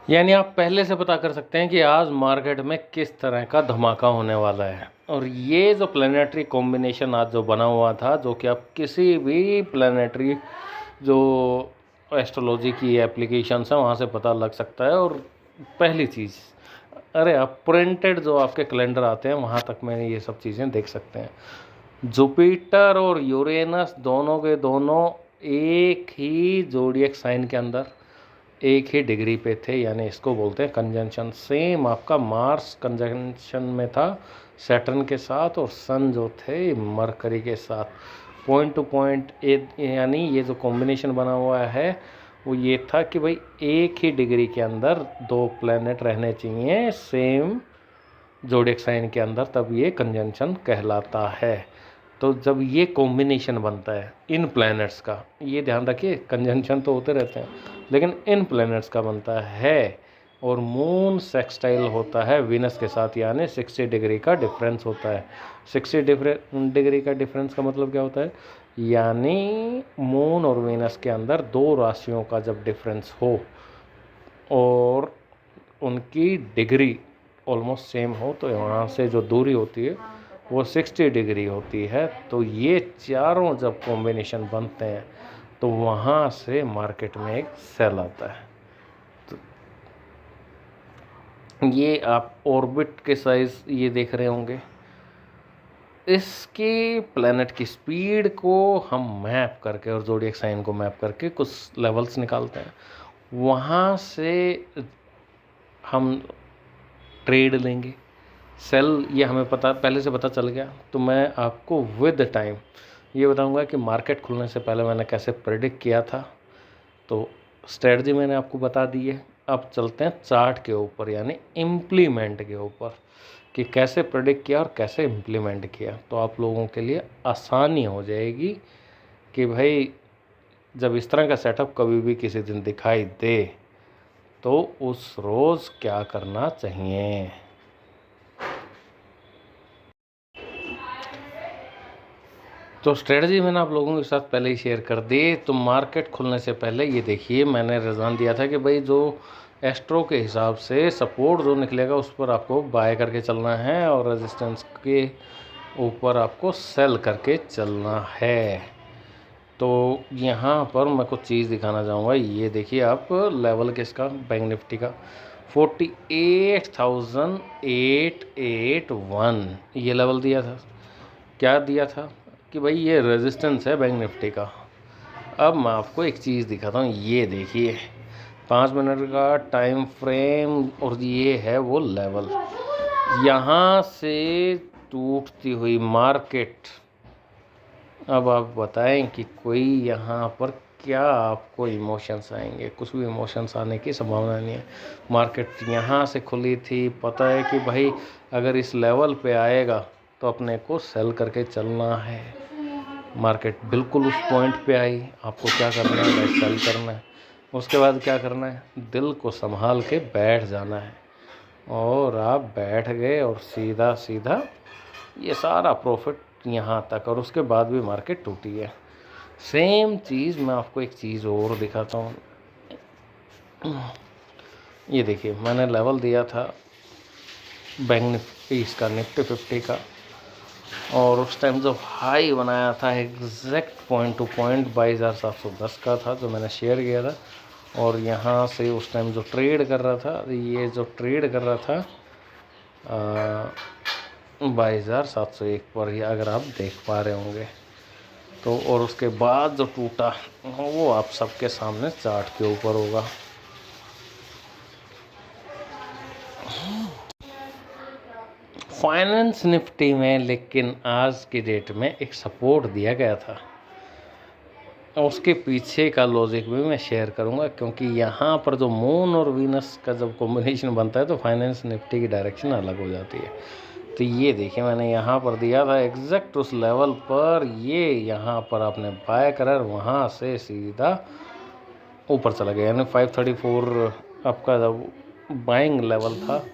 यानी आप पहले से पता कर सकते हैं कि आज मार्केट में किस तरह का धमाका होने वाला है। और ये जो प्लानिटरी कॉम्बिनेशन आज जो बना हुआ था, जो कि आप किसी भी प्लानिटरी जो एस्ट्रोलॉजी की एप्लीकेशंस हैं वहाँ से पता लग सकता है। और पहली चीज़, अरे आप प्रिंटेड जो आपके कैलेंडर आते हैं वहाँ तक में ये सब चीज़ें देख सकते हैं। जुपिटर और यूरेनस दोनों के दोनों एक ही ज़ोडिएक साइन के अंदर एक ही डिग्री पे थे, यानी इसको बोलते हैं कंजंक्शन। सेम आपका मार्स कंजंक्शन में था सैटर्न के साथ, और सन जो थे मरकरी के साथ। पॉइंट टू पॉइंट, यानी ये जो कॉम्बिनेशन बना हुआ है वो ये था कि भाई एक ही डिग्री के अंदर दो प्लैनेट रहने चाहिए सेम ज़ोडिएक साइन के अंदर, तब ये कंजंक्शन कहलाता है। तो जब ये कॉम्बिनेशन बनता है इन प्लैनेट्स का, ये ध्यान रखिए कंजंक्शन तो होते रहते हैं लेकिन इन प्लैनेट्स का बनता है, और मून सेक्सटाइल होता है वीनस के साथ, यानी 60 डिग्री का डिफरेंस होता है। 60 डिग्री का डिफरेंस का मतलब क्या होता है, यानी मून और वीनस के अंदर दो राशियों का जब डिफरेंस हो और उनकी डिग्री ऑलमोस्ट सेम हो, तो वहाँ से जो दूरी होती है वो 60 डिग्री होती है। तो ये चारों जब कॉम्बिनेशन बनते हैं तो वहाँ से मार्केट में एक सेल आता है। तो ये आप ऑर्बिट के साइज ये देख रहे होंगे। इसके प्लैनेट की स्पीड को हम मैप करके और ज़ोडिएक साइन को मैप करके कुछ लेवल्स निकालते हैं, वहाँ से हम ट्रेड लेंगे। सेल ये हमें पता पहले से पता चल गया, तो मैं आपको विद टाइम ये बताऊंगा कि मार्केट खुलने से पहले मैंने कैसे प्रेडिक्ट किया था। तो स्ट्रेटजी मैंने आपको बता दी है। अब चलते हैं चार्ट के ऊपर, यानी इम्प्लीमेंट के ऊपर, कि कैसे प्रेडिक्ट किया और कैसे इम्प्लीमेंट किया। तो आप लोगों के लिए आसानी हो जाएगी कि भाई जब इस तरह का सेटअप कभी भी किसी दिन दिखाई दे तो उस रोज़ क्या करना चाहिए। तो स्ट्रेटजी मैंने आप लोगों के साथ पहले ही शेयर कर दी। तो मार्केट खुलने से पहले ये देखिए, मैंने रुझान दिया था कि भाई जो एस्ट्रो के हिसाब से सपोर्ट जो निकलेगा उस पर आपको बाय करके चलना है, और रेजिस्टेंस के ऊपर आपको सेल करके चलना है। तो यहाँ पर मैं कुछ चीज़ दिखाना चाहूँगा। ये देखिए आप लेवल किसका, बैंक निफ्टी का 48,881 ये लेवल दिया था। क्या दिया था कि भाई ये रेजिस्टेंस है बैंक निफ्टी का। अब मैं आपको एक चीज़ दिखाता हूँ। ये देखिए 5 मिनट का टाइम फ्रेम, और ये है वो लेवल। यहाँ से टूटती हुई मार्केट, अब आप बताएं कि कोई यहाँ पर क्या आपको इमोशंस आएंगे। कुछ भी इमोशंस आने की संभावना नहीं है। मार्केट यहाँ से खुली थी, पता है कि भाई अगर इस लेवल पे आएगा तो अपने को सेल करके चलना है। मार्केट बिल्कुल उस पॉइंट पे आई, आपको क्या करना है, भाई सेल करना है। उसके बाद क्या करना है, दिल को संभाल के बैठ जाना है। और आप बैठ गए और सीधा सीधा ये सारा प्रॉफिट यहाँ तक, और उसके बाद भी मार्केट टूटी है। सेम चीज़ मैं आपको एक चीज़ और दिखाता हूँ। ये देखिए मैंने लेवल दिया था बैंक निफ्टी इसका, निफ्टी 50 का, और उस टाइम जो हाई बनाया था एग्जैक्ट पॉइंट टू पॉइंट 22,710 का था, जो मैंने शेयर किया था। और यहाँ से उस टाइम जो ट्रेड कर रहा था, ये जो ट्रेड कर रहा था 22,701 पर, ही अगर आप देख पा रहे होंगे तो। और उसके बाद जो टूटा वो आप सबके सामने चार्ट के ऊपर होगा। फाइनेंस निफ्टी में लेकिन आज की डेट में एक सपोर्ट दिया गया था, उसके पीछे का लॉजिक भी मैं शेयर करूंगा, क्योंकि यहाँ पर जो मून और वीनस का जब कॉम्बिनेशन बनता है तो फाइनेंस निफ्टी की डायरेक्शन अलग हो जाती है। तो ये देखिए मैंने यहाँ पर दिया था एग्जैक्ट उस लेवल पर, ये यहाँ पर आपने बाय करा, वहाँ से सीधा ऊपर चला गया, यानी 534 आपका जब बाइंग लेवल था,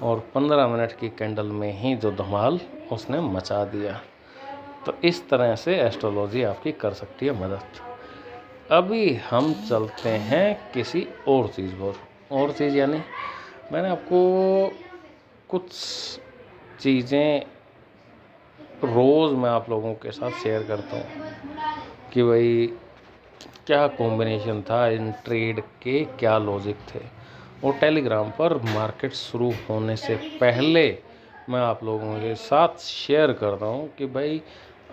और 15 मिनट की कैंडल में ही जो धमाल उसने मचा दिया। तो इस तरह से एस्ट्रोलॉजी आपकी कर सकती है मदद। अभी हम चलते हैं किसी और चीज़ पर। और चीज़ यानी मैंने आपको कुछ चीज़ें रोज़ मैं आप लोगों के साथ शेयर करता हूँ कि भाई क्या कॉम्बिनेशन था इन ट्रेड के, क्या लॉजिक थे। और टेलीग्राम पर मार्केट शुरू होने से पहले मैं आप लोगों के साथ शेयर करता हूँ कि भाई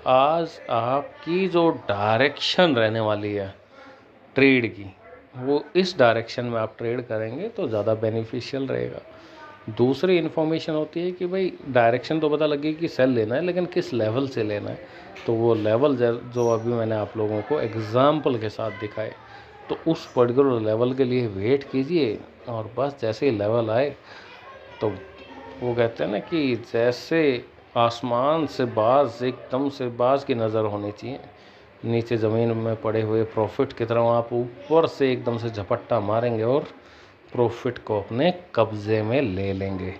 आज आपकी जो डायरेक्शन रहने वाली है ट्रेड की, वो इस डायरेक्शन में आप ट्रेड करेंगे तो ज़्यादा बेनिफिशियल रहेगा। दूसरी इन्फॉर्मेशन होती है कि भाई डायरेक्शन तो पता लगे कि सेल लेना है, लेकिन किस लेवल से लेना है। तो वो लेवल जो अभी मैंने आप लोगों को एग्जाम्पल के साथ दिखाए, तो उस पर्टिकुलर लेवल के लिए वेट कीजिए और बस जैसे ही लेवल आए तो वो कहते हैं ना कि जैसे आसमान से बाज, एकदम से बाज की नज़र होनी चाहिए, नीचे ज़मीन में पड़े हुए प्रॉफिट की तरह आप ऊपर से एकदम से झपट्टा मारेंगे और प्रॉफिट को अपने कब्ज़े में ले लेंगे।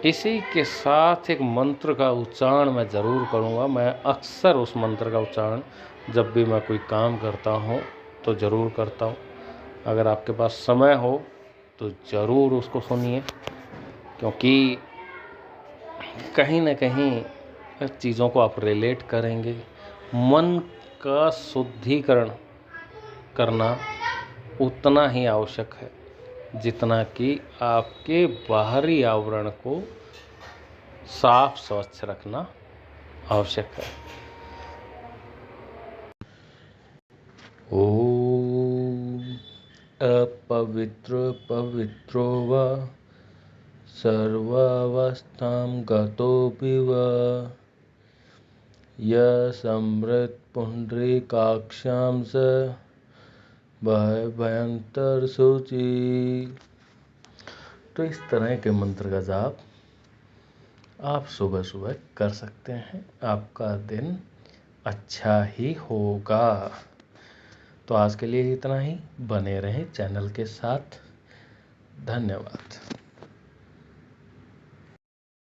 इसी के साथ एक मंत्र का उच्चारण मैं ज़रूर करूँगा। मैं अक्सर उस मंत्र का उच्चारण जब भी मैं कोई काम करता हूँ तो ज़रूर करता हूँ। अगर आपके पास समय हो तो ज़रूर उसको सुनिए, क्योंकि कहीं ना कहीं चीज़ों को आप रिलेट करेंगे। मन का शुद्धिकरण करना उतना ही आवश्यक है जितना कि आपके बाहरी आवरण को साफ स्वच्छ रखना आवश्यक है। ओम अपवित्र पवित्रो वा सर्वावस्थां गतोऽपि वा समृत पुंडरीकाक्षां स भयंतर सूची। तो इस तरह के मंत्र का जाप आप सुबह सुबह कर सकते हैं, आपका दिन अच्छा ही होगा। तो आज के लिए इतना ही। बने रहें चैनल के साथ। धन्यवाद।